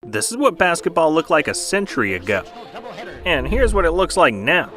This is what basketball looked like a century ago. And here's what it looks like now.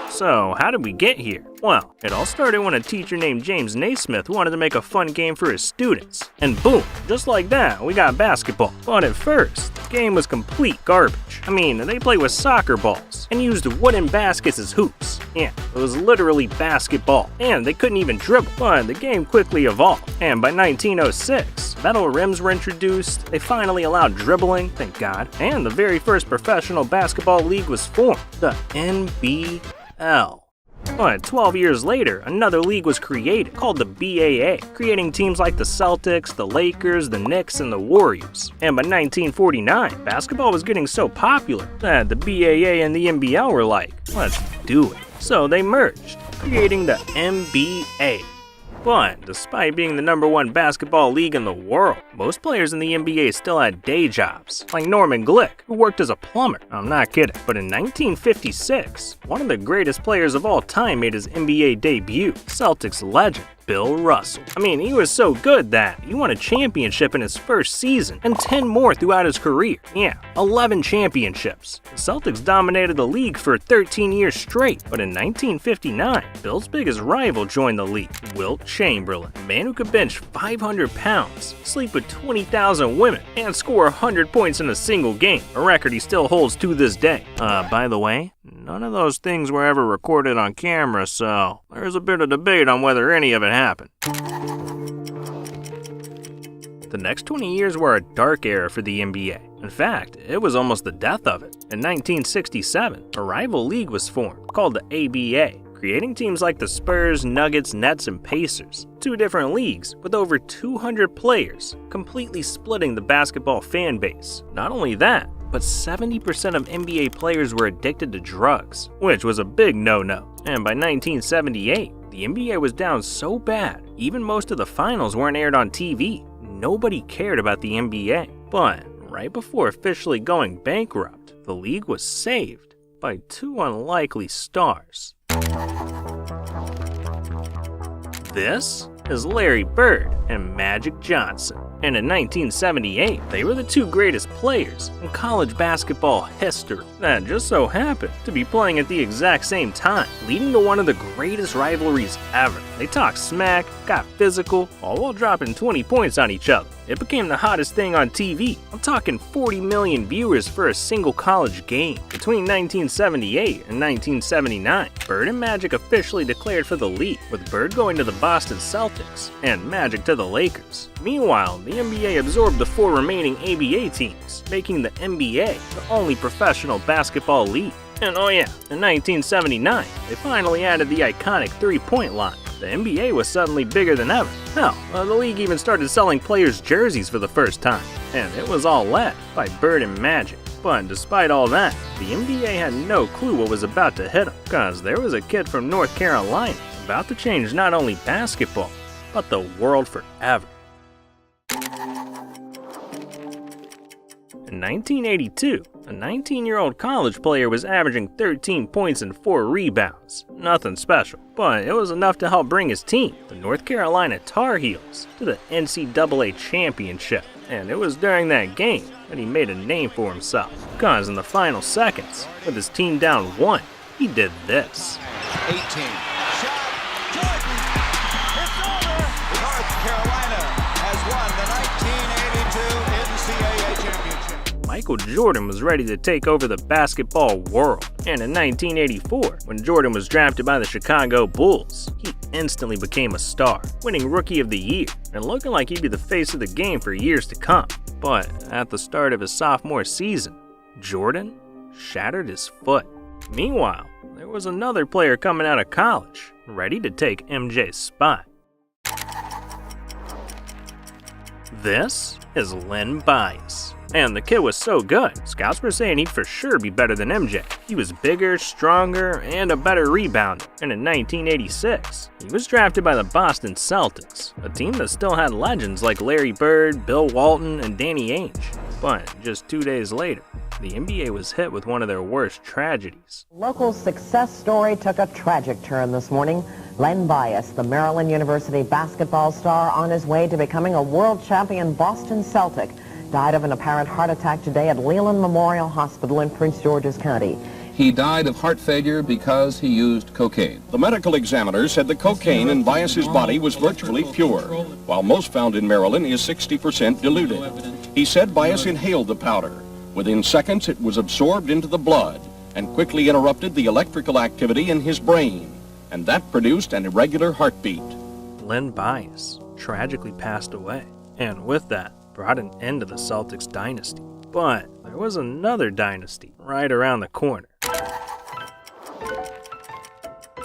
So, how did we get here? Well, it all started when a teacher named James Naismith wanted to make a fun game for his students. And boom, just like that, we got basketball. But at first, the game was complete garbage. I mean, they played with soccer balls and used wooden baskets as hoops. Yeah, it was literally basketball. And they couldn't even dribble. But the game quickly evolved. And by 1906, metal rims were introduced. They finally allowed dribbling, thank God. And the very first professional basketball league was formed, the NBA. But 12 years later, another league was created called the BAA, creating teams like the Celtics, the Lakers, the Knicks, and the Warriors. And by 1949, basketball was getting so popular that the BAA and the NBL were like, let's do it. So they merged, creating the NBA. But despite being the #1 basketball league in the world, most players in the NBA still had day jobs, like Norman Glick, who worked as a plumber. I'm not kidding. But in 1956, one of the greatest players of all time made his NBA debut, Celtics legend Bill Russell. I mean, he was so good that he won a championship in his first season and 10 more throughout his career. Yeah, 11 championships. The Celtics dominated the league for 13 years straight, but in 1959, Bill's biggest rival joined the league, Wilt Chamberlain, a man who could bench 500 pounds, sleep with 20,000 women, and score 100 points in a single game, a record he still holds to this day. By the way, none of those things were ever recorded on camera, so there's a bit of debate on whether any of it happened. The next 20 years were a dark era for the NBA. In fact, it was almost the death of it. In 1967, a rival league was formed called the ABA, creating teams like the Spurs, Nuggets, Nets, and Pacers. 2 different leagues with over 200 players, completely splitting the basketball fan base. Not only that, but 70% of NBA players were addicted to drugs, which was a big no-no. And by 1978, the NBA was down so bad, even most of the finals weren't aired on TV. Nobody cared about the NBA. But right before officially going bankrupt, the league was saved by 2 unlikely stars. This is Larry Bird and Magic Johnson. And in 1978, they were the 2 greatest players in college basketball history that just so happened to be playing at the exact same time, leading to one of the greatest rivalries ever. They talked smack, got physical, all while dropping 20 points on each other. It became the hottest thing on TV. I'm talking 40 million viewers for a single college game. Between 1978 and 1979, Bird and Magic officially declared for the league, with Bird going to the Boston Celtics and Magic to the Lakers. Meanwhile, the NBA absorbed the 4 remaining ABA teams, making the NBA the only professional basketball league. And oh yeah, in 1979, they finally added the iconic 3-point line. The NBA was suddenly bigger than ever. Hell, the league even started selling players' jerseys for the first time. And it was all led by Bird and Magic. But despite all that, the NBA had no clue what was about to hit them, because there was a kid from North Carolina about to change not only basketball, but the world forever. In 1982, a 19-year-old college player was averaging 13 points and 4 rebounds. Nothing special, but it was enough to help bring his team, the North Carolina Tar Heels, to the NCAA championship. And it was during that game that he made a name for himself, because in the final seconds, with his team down 1, he did this. 18. Shot. Jordan. It's over. North Carolina has won the 1982 NCAA championship. Michael Jordan was ready to take over the basketball world. And in 1984, when Jordan was drafted by the Chicago Bulls, he instantly became a star, winning Rookie of the Year and looking like he'd be the face of the game for years to come. But at the start of his sophomore season, Jordan shattered his foot. Meanwhile, there was another player coming out of college, ready to take MJ's spot. This is Len Bias. And the kid was so good, scouts were saying he'd for sure be better than MJ. He was bigger, stronger, and a better rebounder. And in 1986, he was drafted by the Boston Celtics, a team that still had legends like Larry Bird, Bill Walton, and Danny Ainge. But just 2 days later, the NBA was hit with one of their worst tragedies. Local success story took a tragic turn this morning. Len Bias, the Maryland University basketball star on his way to becoming a world champion Boston Celtic, died of an apparent heart attack today at Leland Memorial Hospital in Prince George's County. He died of heart failure because he used cocaine. The medical examiner said the cocaine in Bias's body was virtually pure, while most found in Maryland is 60% diluted. He said Bias inhaled the powder. Within seconds, it was absorbed into the blood and quickly interrupted the electrical activity in his brain, and that produced an irregular heartbeat. Len Bias tragically passed away, and with that, brought an end to the Celtics dynasty. But there was another dynasty right around the corner.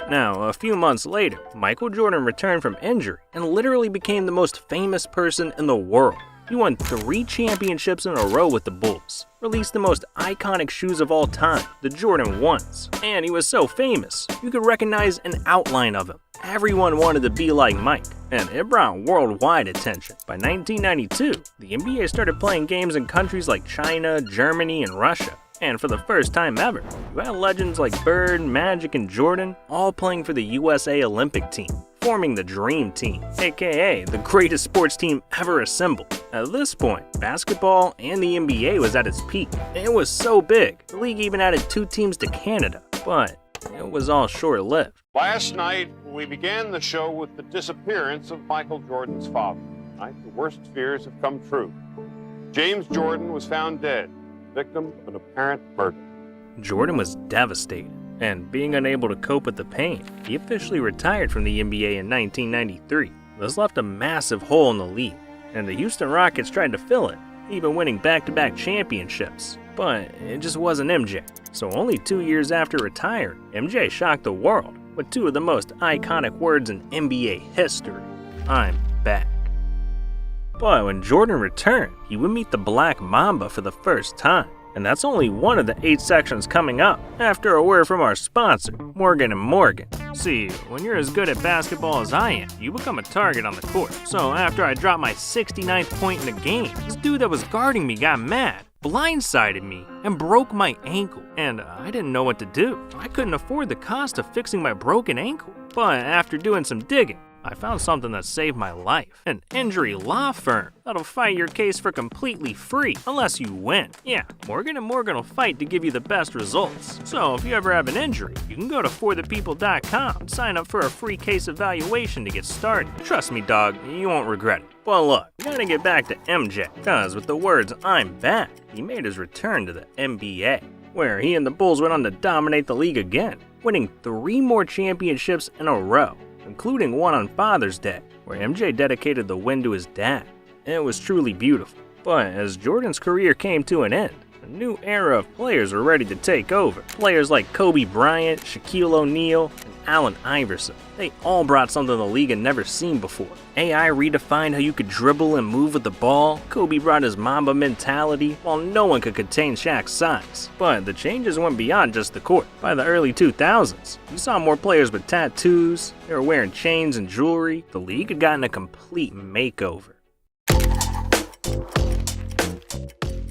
Now, a few months later, Michael Jordan returned from injury and literally became the most famous person in the world. He won 3 championships in a row with the Bulls, released the most iconic shoes of all time, the Jordan 1s, and he was so famous, you could recognize an outline of him. Everyone wanted to be like Mike, and it brought worldwide attention. By 1992, the NBA started playing games in countries like China, Germany, and Russia. And for the first time ever, you had legends like Bird, Magic, and Jordan all playing for the USA Olympic team, forming the Dream Team, aka the greatest sports team ever assembled. At this point, basketball and the NBA was at its peak. It was so big, the league even added 2 teams to Canada, but it was all short-lived. Last night, we began the show with the disappearance of Michael Jordan's father. Tonight, the worst fears have come true. James Jordan was found dead, victim of an apparent murder. Jordan was devastated, and being unable to cope with the pain, he officially retired from the NBA in 1993. This left a massive hole in the league, and the Houston Rockets tried to fill it, even winning back-to-back championships. But it just wasn't MJ. So only 2 years after retiring, MJ shocked the world with 2 of the most iconic words in NBA history: "I'm back." But when Jordan returned, he would meet the Black Mamba for the first time. And that's only one of the 8 sections coming up, after a word from our sponsor, Morgan & Morgan. See, when you're as good at basketball as I am, you become a target on the court. So after I dropped my 69th point in the game, this dude that was guarding me got mad, blindsided me, and broke my ankle. And I didn't know what to do. I couldn't afford the cost of fixing my broken ankle. But after doing some digging, I found something that saved my life. An injury law firm that'll fight your case for completely free unless you win. Yeah, Morgan & Morgan will fight to give you the best results. So if you ever have an injury, you can go to forthepeople.com and sign up for a free case evaluation to get started. Trust me, dog, you won't regret it. Well, look, we gotta get back to MJ, cause with the words "I'm back," he made his return to the NBA, where he and the Bulls went on to dominate the league again, winning 3 more championships in a row, including one on Father's Day, where MJ dedicated the win to his dad. It was truly beautiful. But as Jordan's career came to an end, a new era of players were ready to take over. Players like Kobe Bryant, Shaquille O'Neal, and Allen Iverson. They all brought something the league had never seen before. AI redefined how you could dribble and move with the ball. Kobe brought his Mamba mentality, while no one could contain Shaq's size. But the changes went beyond just the court. By the early 2000s, you saw more players with tattoos, they were wearing chains and jewelry. The league had gotten a complete makeover.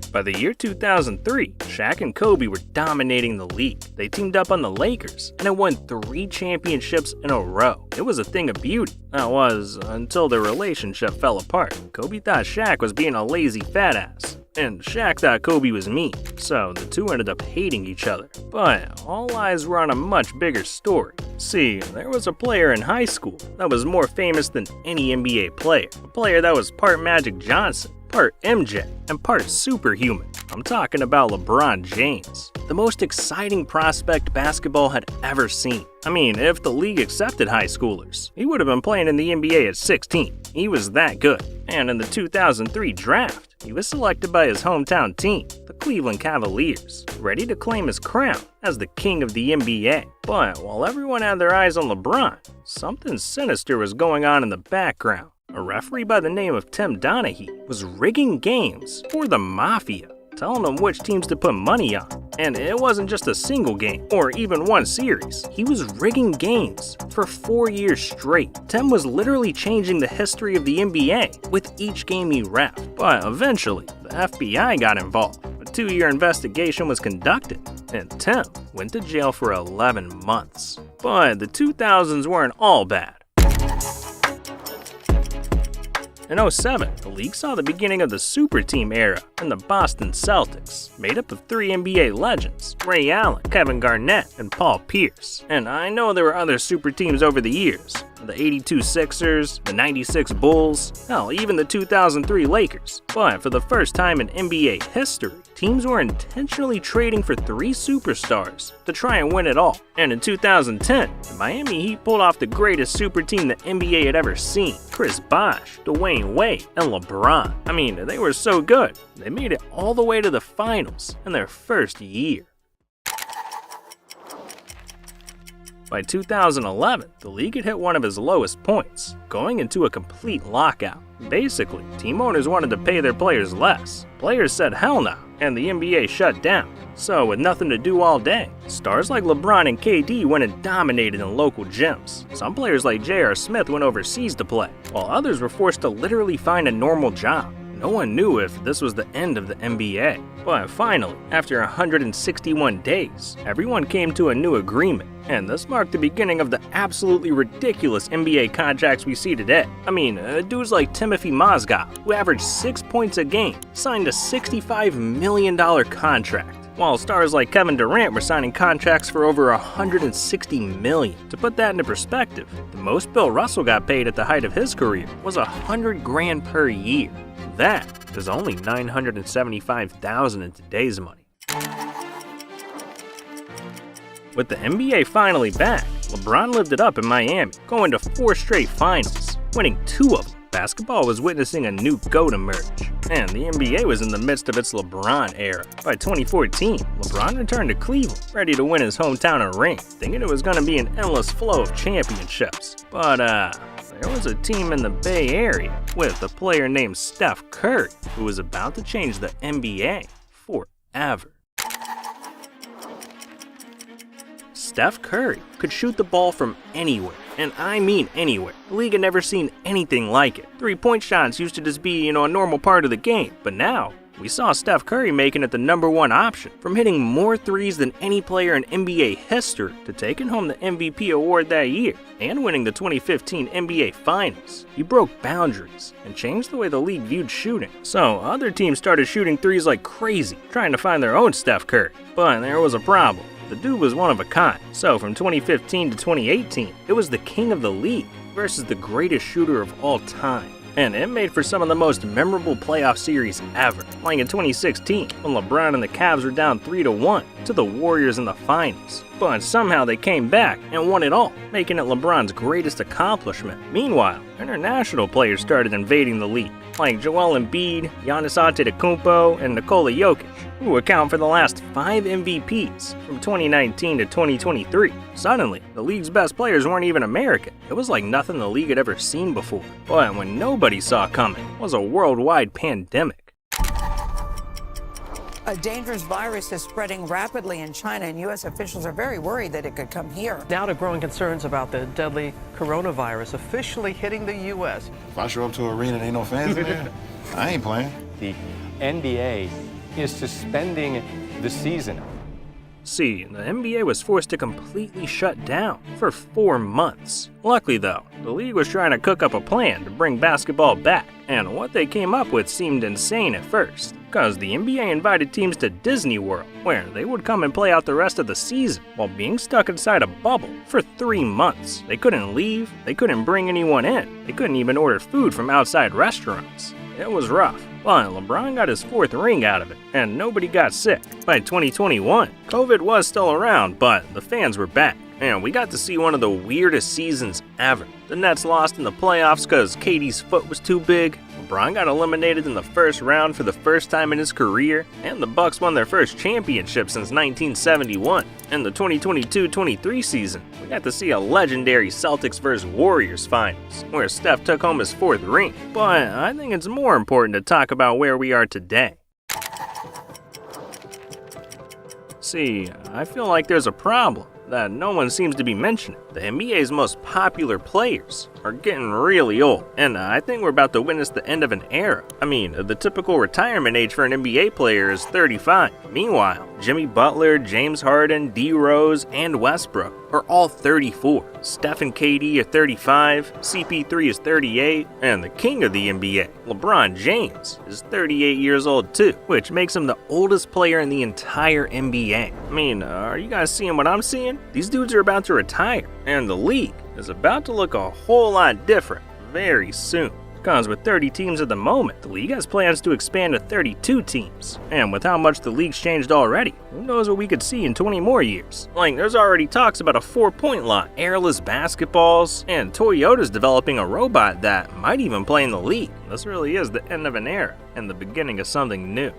By the year 2003, Shaq and Kobe were dominating the league. They teamed up on the Lakers, and it won 3 championships in a row. It was a thing of beauty. That was, until their relationship fell apart. Kobe thought Shaq was being a lazy fat ass, and Shaq thought Kobe was mean, so the two ended up hating each other. But all eyes were on a much bigger story. See, there was a player in high school that was more famous than any NBA player. A player that was part Magic Johnson, part MJ, and part superhuman. I'm talking about LeBron James, the most exciting prospect basketball had ever seen. I mean, if the league accepted high schoolers, he would have been playing in the NBA at 16. He was that good. And in the 2003 draft, he was selected by his hometown team, the Cleveland Cavaliers, ready to claim his crown as the king of the NBA. But while everyone had their eyes on LeBron, something sinister was going on in the background. A referee by the name of Tim Donaghy was rigging games for the Mafia, telling them which teams to put money on. And it wasn't just a single game, or even one series. He was rigging games for 4 years straight. Tim was literally changing the history of the NBA with each game he reffed. But eventually, the FBI got involved. A 2-year investigation was conducted, and Tim went to jail for 11 months. But the 2000s weren't all bad. In 07, the league saw the beginning of the super team era in the Boston Celtics, made up of 3 NBA legends, Ray Allen, Kevin Garnett, and Paul Pierce. And I know there were other super teams over the years, the 82 Sixers, the 96 Bulls, hell, even the 2003 Lakers. But for the first time in NBA history, teams were intentionally trading for 3 superstars to try and win it all. And in 2010, the Miami Heat pulled off the greatest super team the NBA had ever seen. Chris Bosh, Dwayne Wade, and LeBron. I mean, they were so good, they made it all the way to the finals in their first year. By 2011, the league had hit one of its lowest points, going into a complete lockout. Basically, team owners wanted to pay their players less. Players said hell no, and the NBA shut down. So with nothing to do all day, stars like LeBron and KD went and dominated in local gyms. Some players like J.R. Smith went overseas to play, while others were forced to literally find a normal job. No one knew if this was the end of the NBA. But finally, after 161 days, everyone came to a new agreement. And this marked the beginning of the absolutely ridiculous NBA contracts we see today. I mean, dudes like Timothy Mozgov, who averaged 6 points a game, signed a $65 million contract, while stars like Kevin Durant were signing contracts for over $160 million. To put that into perspective, the most Bill Russell got paid at the height of his career was $100 grand per year. That is only $975,000 in today's money. With the NBA finally back, LeBron lived it up in Miami, going to 4 straight finals, winning 2 of them. Basketball was witnessing a new GOAT emerge, and the NBA was in the midst of its LeBron era. By 2014, LeBron returned to Cleveland, ready to win his hometown a ring, thinking it was going to be an endless flow of championships. But there was a team in the Bay Area with a player named Steph Curry, who was about to change the NBA forever. Steph Curry could shoot the ball from anywhere, and I mean anywhere. The league had never seen anything like it. 3-point shots used to just be, a normal part of the game, but now we saw Steph Curry making it the #1 option, from hitting more threes than any player in NBA history to taking home the MVP award that year and winning the 2015 NBA Finals. He broke boundaries and changed the way the league viewed shooting. So other teams started shooting threes like crazy, trying to find their own Steph Curry. But there was a problem. The dude was one of a kind. So from 2015 to 2018, it was the king of the league versus the greatest shooter of all time. And it made for some of the most memorable playoff series ever, like in 2016, when LeBron and the Cavs were down 3-1 to the Warriors in the finals. But somehow they came back and won it all, making it LeBron's greatest accomplishment. Meanwhile, international players started invading the league, like Joel Embiid, Giannis Antetokounmpo, and Nikola Jokic, who account for the last 5 MVPs from 2019 to 2023. Suddenly, the league's best players weren't even American. It was like nothing the league had ever seen before. But what nobody saw coming was a worldwide pandemic. A dangerous virus is spreading rapidly in China, and U.S. officials are very worried that it could come here. Now to growing concerns about the deadly coronavirus officially hitting the U.S. If I show up to an arena and ain't no fans in there, I ain't playing. The NBA is suspending the season. See, the NBA was forced to completely shut down for 4 months. Luckily though, the league was trying to cook up a plan to bring basketball back, and what they came up with seemed insane at first, because the NBA invited teams to Disney World, where they would come and play out the rest of the season while being stuck inside a bubble for 3 months. They couldn't leave, they couldn't bring anyone in, they couldn't even order food from outside restaurants. It was rough. But LeBron got his 4th ring out of it, and nobody got sick. By 2021, COVID was still around, but the fans were back, and we got to see one of the weirdest seasons ever. The Nets lost in the playoffs because KD's foot was too big, LeBron got eliminated in the first round for the first time in his career, and the Bucks won their first championship since 1971. In the 2022-23 season, we got to see a legendary Celtics vs. Warriors finals, where Steph took home his 4th ring. But I think it's more important to talk about where we are today. See, I feel like there's a problem. that no one seems to be mentioning. The NBA's most popular players are getting really old, and I think we're about to witness the end of an era. I mean, the typical retirement age for an NBA player is 35. Meanwhile, Jimmy Butler, James Harden, D. Rose, and Westbrook are all 34. Steph and KD are 35, CP3 is 38, and the king of the NBA, LeBron James, is 38 years old too, which makes him the oldest player in the entire NBA. I mean, are you guys seeing what I'm seeing? These dudes are about to retire, and the league is about to look a whole lot different very soon. Because with 30 teams at the moment, the league has plans to expand to 32 teams. And with how much the league's changed already, who knows what we could see in 20 more years. Like, there's already talks about a 4-point line, airless basketballs, and Toyota's developing a robot that might even play in the league. This really is the end of an era and the beginning of something new.